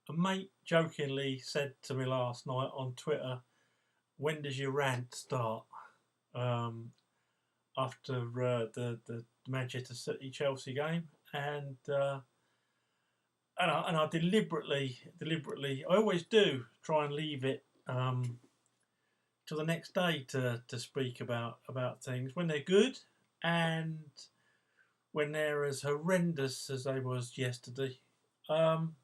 A mate jokingly said to me last night on Twitter, "When does your rant start?" Um, After the Manchester City Chelsea game, and I deliberately, I always do try and leave it till the next day to speak about things when they're good and when they're as horrendous as they was yesterday. Um,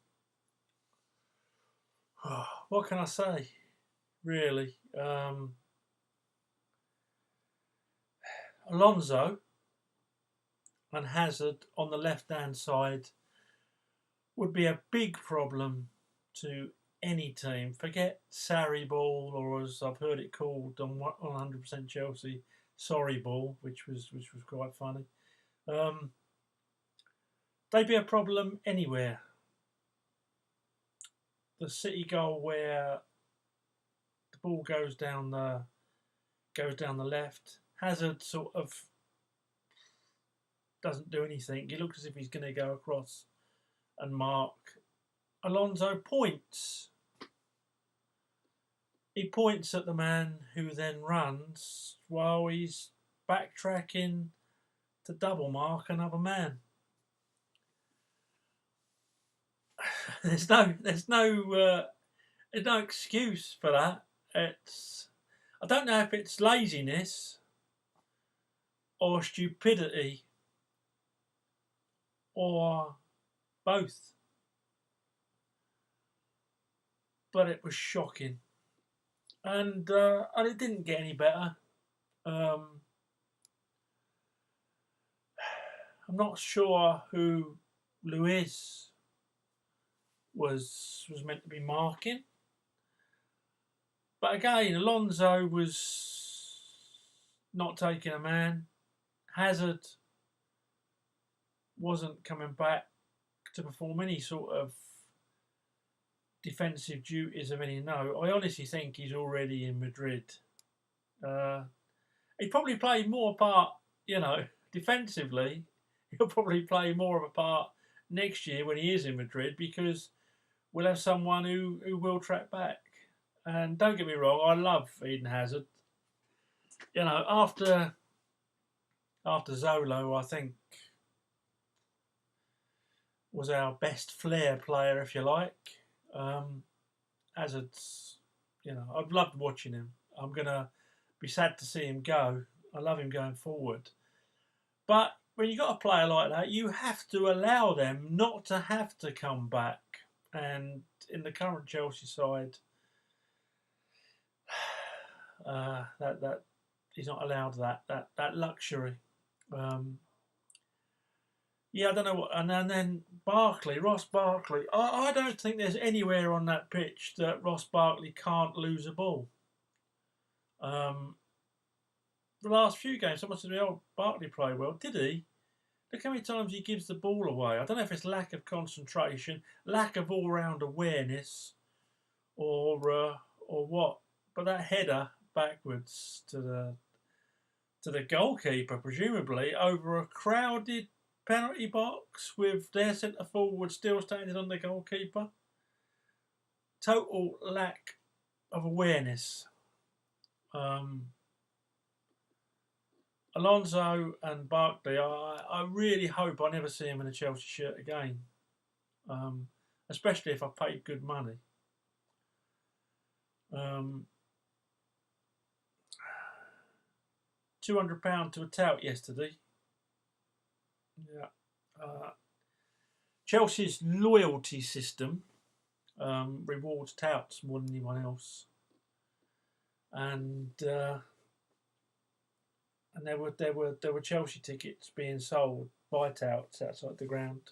what can I say? Really, Alonso and Hazard on the left hand side would be a big problem to any team. Forget Sarri ball, or as I've heard it called on 100% Chelsea, sorry ball, which was quite funny. Um, they'd be a problem anywhere. The City goal where the ball goes down the left. Hazard sort of doesn't do anything. He looks as if he's going to go across and mark. Alonso points. He points at the man who then runs while he's backtracking to double mark another man. There's no excuse for that. I don't know if it's laziness or stupidity or both, but it was shocking, and it didn't get any better. I'm not sure who Luis was meant to be marking, but again, Alonso was not taking a man. Hazard wasn't coming back to perform any sort of defensive duties of any note. I honestly think he's already in Madrid. He probably played more part, defensively. He'll probably play more of a part next year when he is in Madrid because we'll have someone who will track back. And don't get me wrong, I love Eden Hazard. After Zolo, I think was our best flair player, if you like. Hazard's, I've loved watching him. I'm gonna be sad to see him go. I love him going forward, but when you got a player like that, you have to allow them not to have to come back. And in the current Chelsea side, that he's not allowed that luxury. Yeah, I don't know what. And then Ross Barkley. I don't think there's anywhere on that pitch that Ross Barkley can't lose a ball. The last few games, someone said, "Oh, Barkley played well." Did he? Look how many times he gives the ball away. I don't know if it's lack of concentration, lack of all-round awareness, or what. But that header backwards to the goalkeeper, presumably over a crowded penalty box with their centre forward still standing on the goalkeeper. Total lack of awareness. Alonso and Barkley, I really hope I never see him in a Chelsea shirt again, especially if I paid good money. £200 to a tout yesterday. Yeah. Chelsea's loyalty system rewards touts more than anyone else, and there were Chelsea tickets being sold by touts outside the ground,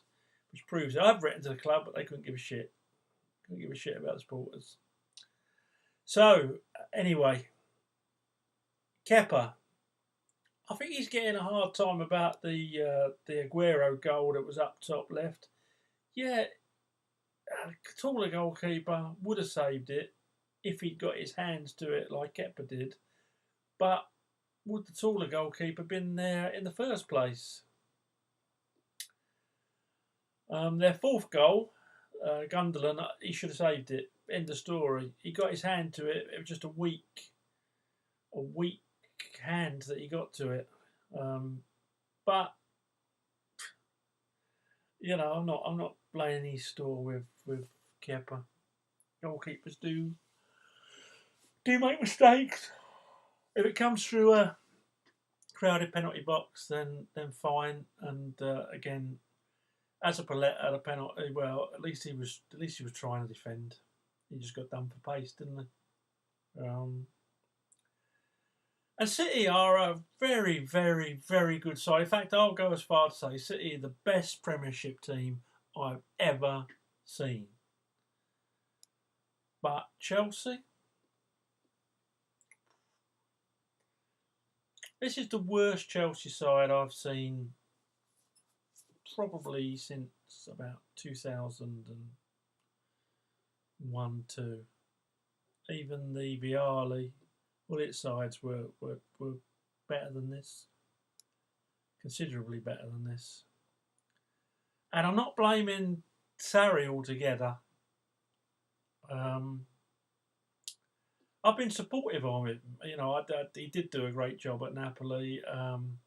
which proves it. I've written to the club, but they couldn't give a shit. Couldn't give a shit about the supporters. So anyway, Kepa. I think he's getting a hard time about the Aguero goal that was up top left. Yeah, a taller goalkeeper would have saved it if he'd got his hands to it like Kepa did. But would the taller goalkeeper been there in the first place? Their fourth goal, Gundogan, he should have saved it. End of story. He got his hand to it. It was just a weak hand that he got to it. But you know, I'm not blaming his store with Kepa. Goalkeepers do make mistakes. If it comes through a crowded penalty box, then fine. And again, as a Palette had a penalty, well, at least he was trying to defend. He just got done for pace, didn't he? And City are a very, very, very good side. In fact, I'll go as far to say City are the best Premiership team I've ever seen. But Chelsea, this is the worst Chelsea side I've seen probably since about 2001-2. Even the Viali, all its sides were better than this, considerably better than this. And I'm not blaming Sarri altogether. I've been supportive of him. You know, he did do a great job at Napoli, and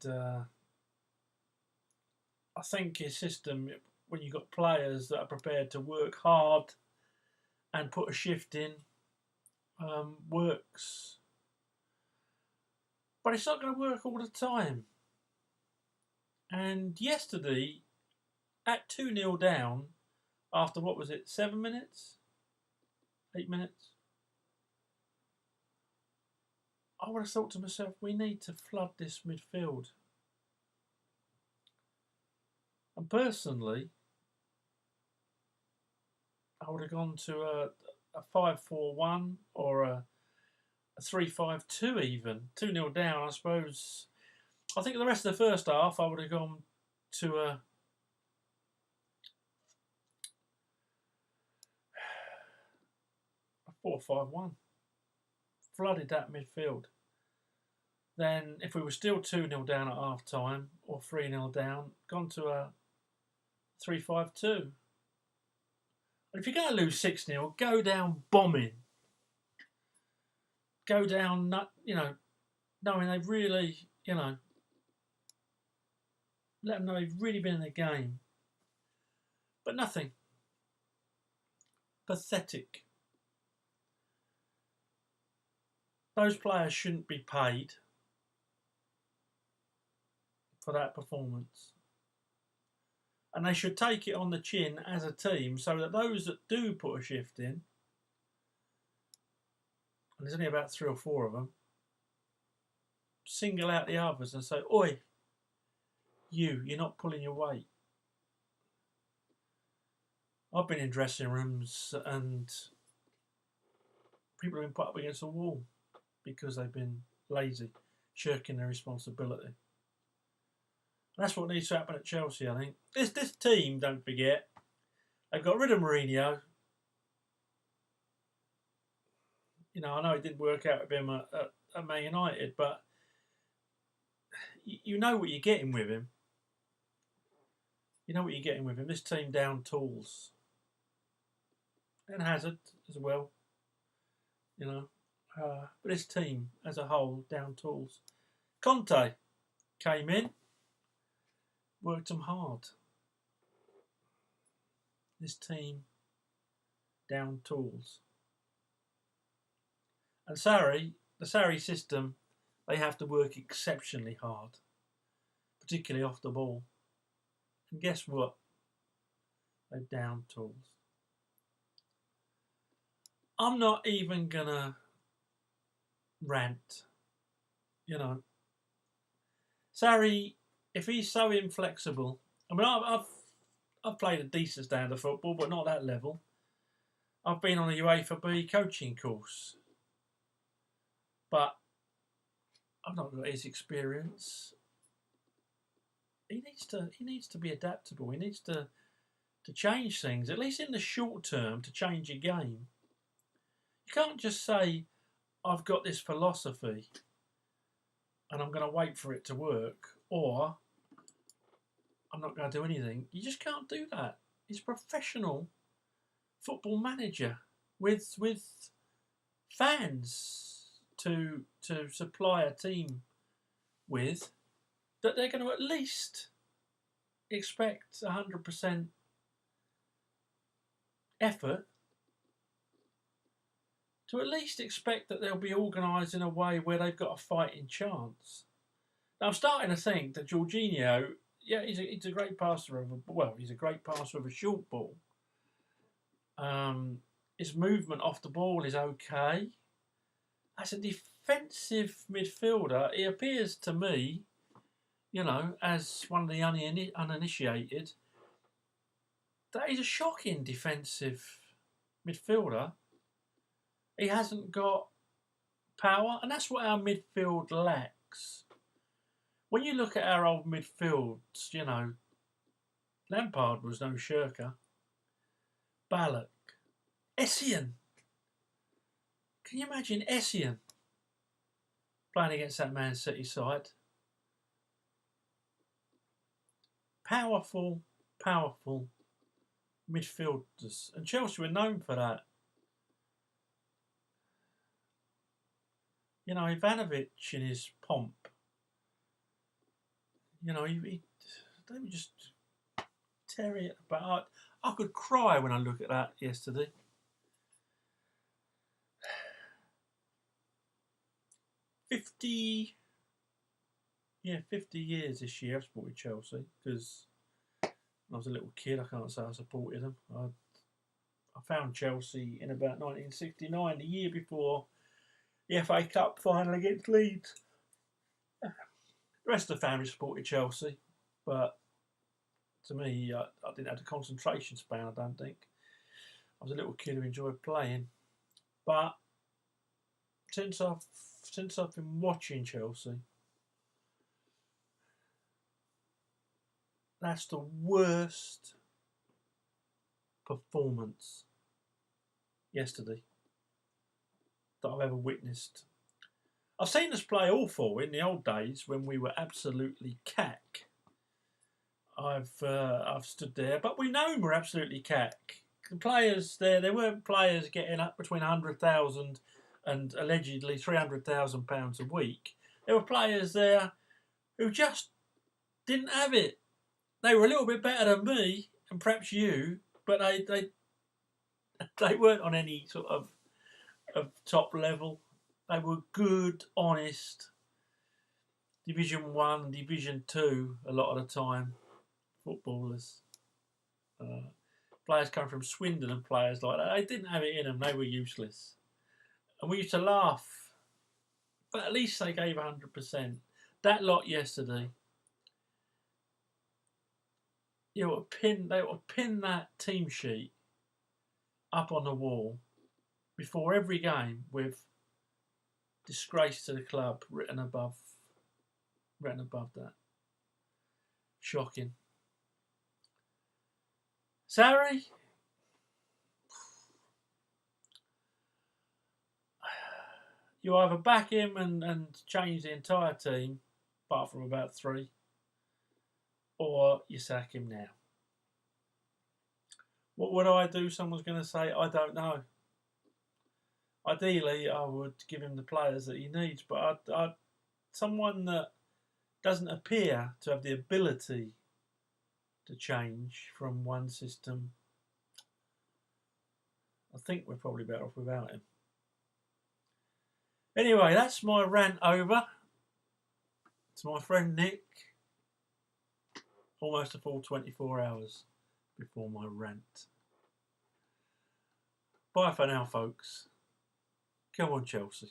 I think his system, when you've got players that are prepared to work hard and put a shift in, works. But it's not going to work all the time. And yesterday, at 2-0 down, after what was it, 7 minutes? 8 minutes? I would have thought to myself, we need to flood this midfield. And personally, I would have gone to a 5-4-1 or a 3-5-2 even. 2-0 down, I suppose. I think the rest of the first half, I would have gone to a 4-5-1. Flooded that midfield. Then, if we were still 2-0 down at half time or 3-0 down, gone to a 3-5-2. If you're going to lose 6-0, go down bombing. Go down, knowing they've really, let them know they've really been in the game. But nothing. Pathetic. Those players shouldn't be paid for that performance. And they should take it on the chin as a team so that those that do put a shift in, and there's only about 3 or 4 of them, single out the others and say, oi, you're not pulling your weight. I've been in dressing rooms and people have been put up against a wall because they've been lazy, shirking their responsibility. That's what needs to happen at Chelsea, I think. This team, don't forget, they've got rid of Mourinho. You know, I know it didn't work out with him at Man United, but you know what you're getting with him. You know what you're getting with him. This team down tools. And Hazard as well. You know. But this team as a whole down tools. Conte came in. Worked them hard. This team down tools. And Sarri, the Sarri system, they have to work exceptionally hard, particularly off the ball. And guess what? They're down tools. I'm not even gonna rant. You know, Sarri, if he's so inflexible, I mean, I've played a decent standard of football, but not that level. I've been on a UEFA B coaching course, but I've not got his experience. He needs to be adaptable. He needs to change things, at least in the short term, to change a game. You can't just say, I've got this philosophy and I'm going to wait for it to work, or I'm not going to do anything. You just can't do that. He's a professional football manager with fans to supply a team with, that they're going to at least expect 100% effort, to at least expect that they'll be organised in a way where they've got a fighting chance. Now, I'm starting to think that Jorginho, yeah, he's a great passer he's a great passer of a short ball. His movement off the ball is okay. As a defensive midfielder, he appears to me, as one of the uninitiated, that he's a shocking defensive midfielder. He hasn't got power, and that's what our midfield lacks. When you look at our old midfields, Lampard was no shirker. Ballack, Essien. Can you imagine Essien playing against that Man City side? Powerful midfielders. And Chelsea were known for that. Ivanovic in his pomp. They would just tear it apart. I could cry when I look at that yesterday. 50 years this year I've supported Chelsea, because when I was a little kid, I can't say I supported them. I found Chelsea in about 1969, the year before the FA Cup final against Leeds. The rest of the family supported Chelsea, but to me, I didn't have the concentration span, I don't think. I was a little kid who enjoyed playing. But since I've been watching Chelsea, that's the worst performance yesterday that I've ever witnessed. I've seen us play awful in the old days when we were absolutely cack. I've stood there, but we know we're absolutely cack. The players there weren't players getting up between 100,000 and allegedly £300,000 a week. There were players there who just didn't have it. They were a little bit better than me and perhaps you, but they weren't on any sort of top level. They were good, honest, Division 1, Division 2 a lot of the time footballers. Players come from Swindon and players like that. They didn't have it in them. They were useless. And we used to laugh. But at least they gave 100%. That lot yesterday, they would pin that team sheet up on the wall before every game with "disgrace to the club" written above that. Shocking. Sarri, you either back him and change the entire team, apart from about 3, or you sack him now. What would I do? Someone's going to say, I don't know. Ideally, I would give him the players that he needs, but someone that doesn't appear to have the ability to change from one system, I think we're probably better off without him. Anyway, that's my rant over. It's my friend Nick. Almost a full 24 hours before my rant. Bye for now, folks. Come on, Chelsea.